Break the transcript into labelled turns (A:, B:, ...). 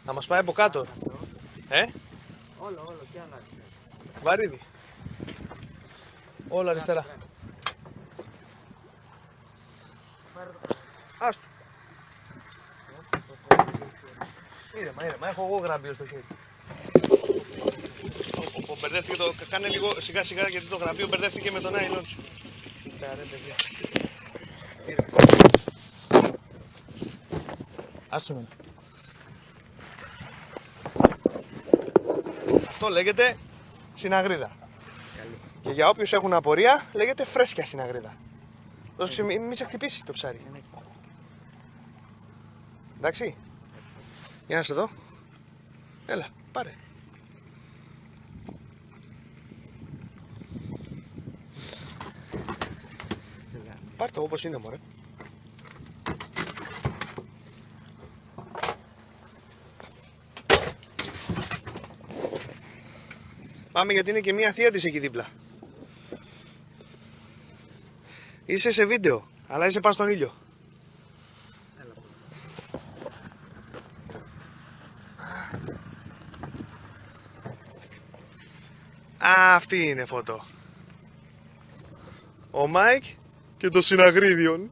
A: Να μας πάει από κάτω.
B: Όλο, τι άλλο.
A: Βαρύδι. Όλα αριστερά. Άστο. Ήρεμα, έχω εγώ γραβείο στο χέρι. Μπερδεύτηκε το... Κάνε λίγο σιγά σιγά γιατί το γραβείο μπερδεύτηκε με τον άιλον σου. Κοίτα ρε παιδιά. Άστο με. Αυτό λέγεται συναγρίδα. Και για όποιους έχουν απορία λέγεται φρέσκια συναγρίδα. Δώσε μη σε χτυπήσει το ψάρι. Εντάξει. Για να σε δω. Έλα, πάρε. Πάρ' το όπως είναι μωρέ. Πάμε γιατί είναι και μια θεία της εκεί δίπλα. Είσαι σε βίντεο, αλλά είσαι πάνω στον ήλιο. Αυτή είναι φωτό. Ο Μάικ και το συναγρίδιον.